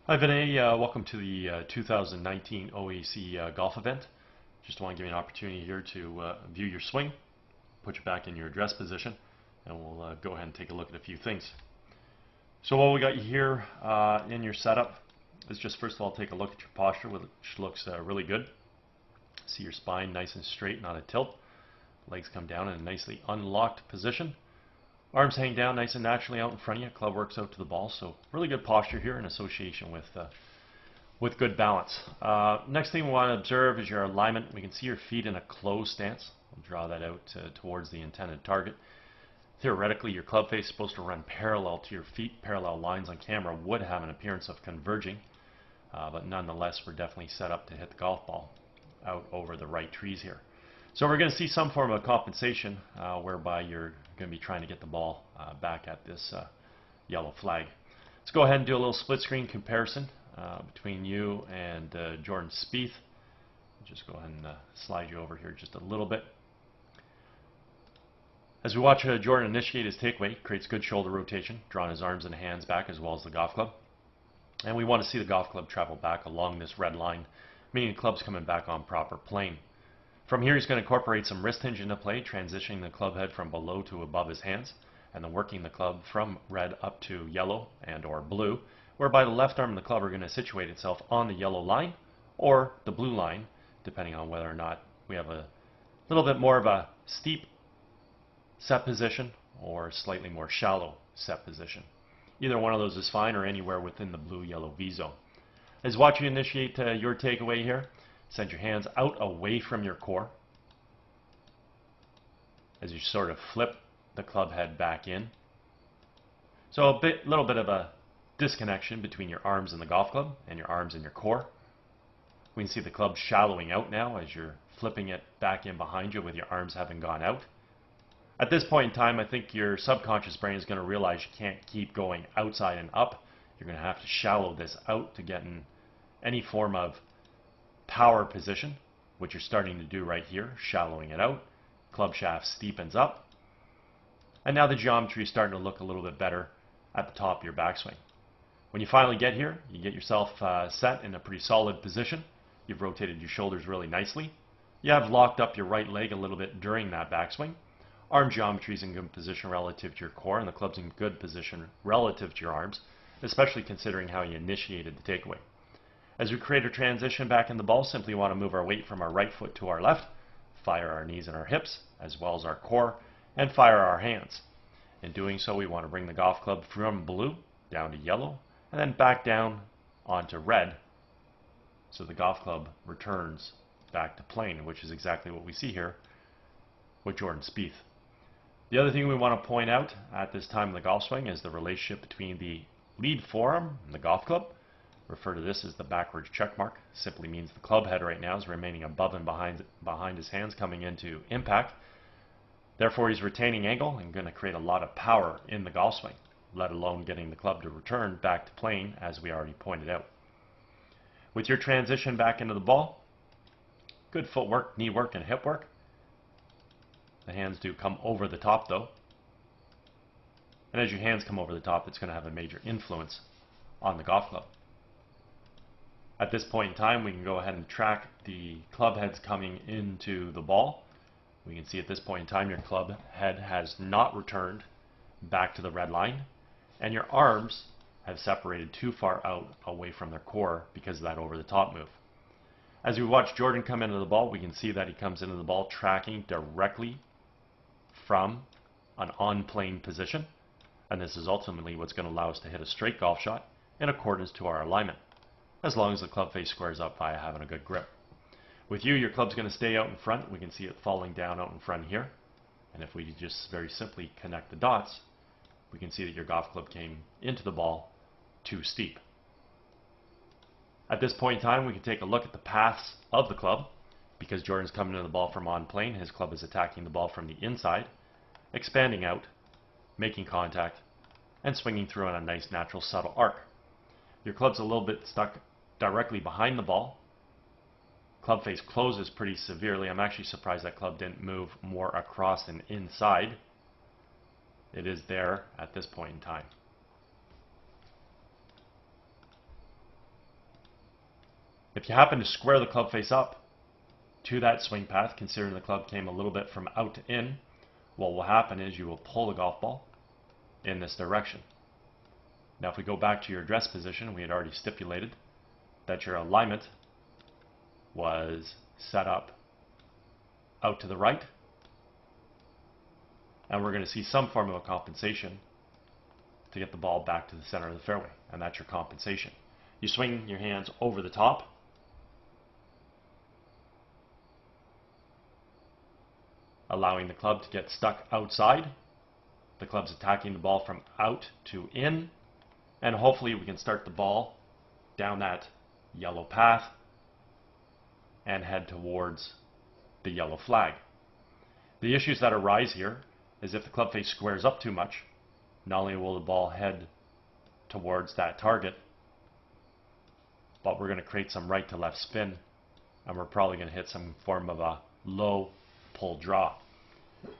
Hi Vinay, welcome to the 2019 OAC golf event. Just want to give you an opportunity here to view your swing, put you back in your address position, and we'll go ahead and take a look at a few things. So what we got here in your setup is just first of all take a look at your posture, which looks really good. See your spine nice and straight, not a tilt. Legs come down in a nicely unlocked position. Arms hang down nice and naturally out in front of you. Club works out to the ball, so really good posture here in association with good balance. Next thing we want to observe is your alignment. We can see your feet in a closed stance. We'll draw that out towards the intended target. Theoretically, your club face is supposed to run parallel to your feet. Parallel lines on camera would have an appearance of converging, but nonetheless, we're definitely set up to hit the golf ball out over the right trees here. So we're going to see some form of compensation whereby you're going to be trying to get the ball back at this yellow flag. Let's go ahead and do a little split screen comparison between you and Jordan Spieth. Just go ahead and slide you over here just a little bit. As we watch Jordan initiate his takeaway, he creates good shoulder rotation, drawing his arms and hands back as well as the golf club. And we want to see the golf club travel back along this red line, meaning the club's coming back on proper plane. From here, he's going to incorporate some wrist hinge into play, transitioning the club head from below to above his hands, and then working the club from red up to yellow and or blue, whereby the left arm of the club are going to situate itself on the yellow line or the blue line, depending on whether or not we have a little bit more of a steep set position or slightly more shallow set position. Either one of those is fine, or anywhere within the blue-yellow V zone. As watch you initiate your takeaway here, send your hands out away from your core as you sort of flip the club head back in. So a little bit of a disconnection between your arms and the golf club and your arms and your core. We can see the club shallowing out now as you're flipping it back in behind you with your arms having gone out. At this point in time, I think your subconscious brain is going to realize you can't keep going outside and up. You're going to have to shallow this out to get in any form of power position, which you're starting to do right here, shallowing it out. Club shaft steepens up. And now the geometry is starting to look a little bit better at the top of your backswing. When you finally get here, you get yourself set in a pretty solid position. You've rotated your shoulders really nicely. You have locked up your right leg a little bit during that backswing. Arm geometry is in good position relative to your core, and the club's in good position relative to your arms, especially considering how you initiated the takeaway. As we create a transition back in the ball, simply want to move our weight from our right foot to our left, fire our knees and our hips, as well as our core, and fire our hands. In doing so, we want to bring the golf club from blue down to yellow, and then back down onto red, so the golf club returns back to plane, which is exactly what we see here with Jordan Spieth. The other thing we want to point out at this time in the golf swing is the relationship between the lead forearm and the golf club. Refer to this as the backwards check mark. Simply means the club head right now is remaining above and behind his hands coming into impact. Therefore, he's retaining angle and going to create a lot of power in the golf swing, let alone getting the club to return back to plane, as we already pointed out. With your transition back into the ball, good footwork, knee work, and hip work. The hands do come over the top though. And as your hands come over the top, it's going to have a major influence on the golf club. At this point in time, we can go ahead and track the club heads coming into the ball. We can see at this point in time your club head has not returned back to the red line, and your arms have separated too far out away from their core because of that over the top move. As we watch Jordan come into the ball, we can see that he comes into the ball tracking directly from an on-plane position, and this is ultimately what's going to allow us to hit a straight golf shot in accordance to our alignment, as long as the club face squares up via having a good grip. With you, your club's going to stay out in front. We can see it falling down out in front here, and if we just very simply connect the dots, we can see that your golf club came into the ball too steep. At this point in time, we can take a look at the paths of the club. Because Jordan's coming into the ball from on plane, his club is attacking the ball from the inside, expanding out, making contact, and swinging through on a nice natural subtle arc. Your club's a little bit stuck directly behind the ball. Club face closes pretty severely. I'm actually surprised that club didn't move more across and inside. It is there at this point in time. If you happen to square the club face up to that swing path, considering the club came a little bit from out to in, what will happen is you will pull the golf ball in this direction. Now if we go back to your address position, we had already stipulated that your alignment was set up out to the right, and we're going to see some form of a compensation to get the ball back to the center of the fairway, and that's your compensation. You swing your hands over the top, allowing the club to get stuck outside. The club's attacking the ball from out to in, and hopefully we can start the ball down that yellow path and head towards the yellow flag. The issues that arise here is if the club face squares up too much, not only will the ball head towards that target, but we're going to create some right to left spin, and we're probably going to hit some form of a low pull draw.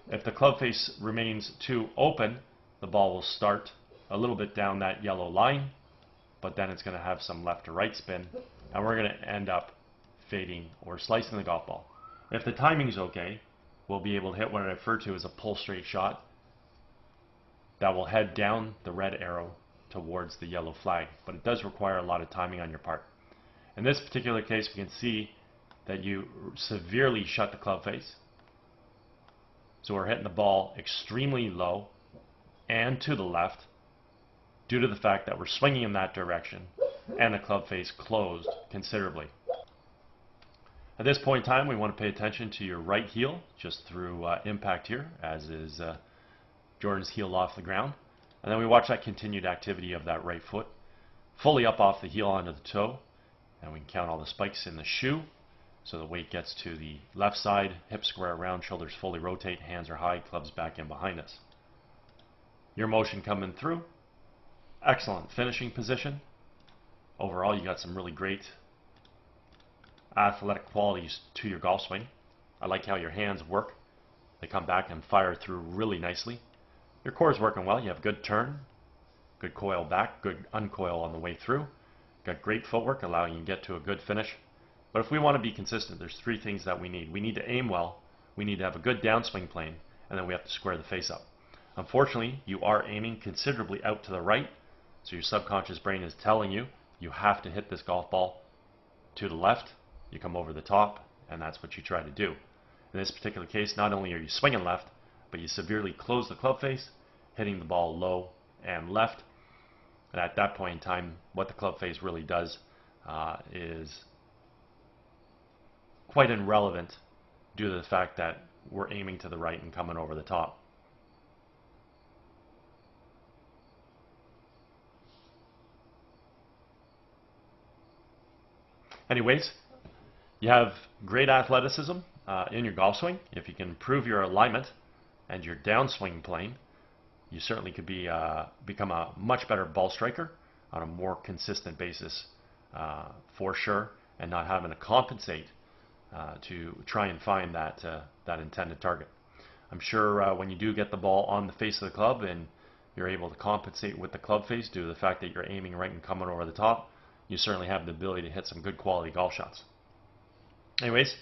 If the club face remains too open, the ball will start a little bit down that yellow line, but then it's going to have some left to right spin, and we're going to end up fading or slicing the golf ball. If the timing's okay, we'll be able to hit what I refer to as a pull straight shot that will head down the red arrow towards the yellow flag, but it does require a lot of timing on your part. In this particular case, we can see that you severely shut the club face. So we're hitting the ball extremely low and to the left due to the fact that we're swinging in that direction and the club face closed considerably. At this point in time, we want to pay attention to your right heel just through impact here, as is Jordan's heel off the ground. And then we watch that continued activity of that right foot fully up off the heel onto the toe, and we can count all the spikes in the shoe. So the weight gets to the left side, hips square around, shoulders fully rotate, hands are high, clubs back in behind us. Your motion coming through. Excellent finishing position. Overall, you got some really great athletic qualities to your golf swing. I like how your hands work. They come back and fire through really nicely. Your core is working well. You have good turn, good coil back, good uncoil on the way through. Got great footwork, allowing you to get to a good finish. But if we want to be consistent, there's three things that we need. We need to aim well, we need to have a good downswing plane, and then we have to square the face up. Unfortunately, you are aiming considerably out to the right, so your subconscious brain is telling you you have to hit this golf ball to the left. You come over the top, and that's what you try to do. In this particular case, not only are you swinging left, but you severely close the club face, hitting the ball low and left. And at that point in time, what the club face really does is quite irrelevant due to the fact that we're aiming to the right and coming over the top. Anyways, you have great athleticism in your golf swing. If you can improve your alignment and your downswing plane, you certainly could become a much better ball striker on a more consistent basis for sure, and not having to compensate to try and find that intended target. I'm sure when you do get the ball on the face of the club and you're able to compensate with the club face due to the fact that you're aiming right and coming over the top, you certainly have the ability to hit some good quality golf shots. Anyways,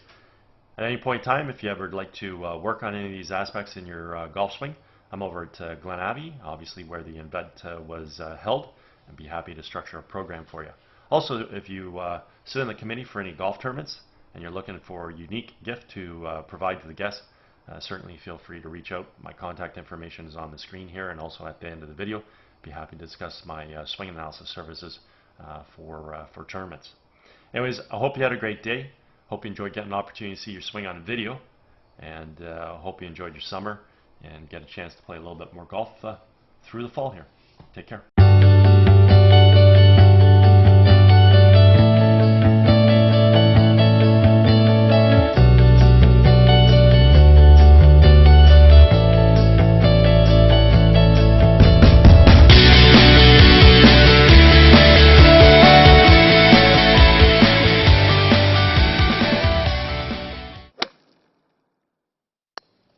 at any point in time, if you ever would like to work on any of these aspects in your golf swing, I'm over at Glen Abbey, obviously where the event was held, and be happy to structure a program for you. Also, if you sit in the committee for any golf tournaments and you're looking for a unique gift to provide to the guests, certainly feel free to reach out. My contact information is on the screen here and also at the end of the video. Be happy to discuss my swing analysis services for tournaments. Anyways, I hope you had a great day. Hope you enjoyed getting an opportunity to see your swing on video, and hope you enjoyed your summer and get a chance to play a little bit more golf through the fall here. Take care.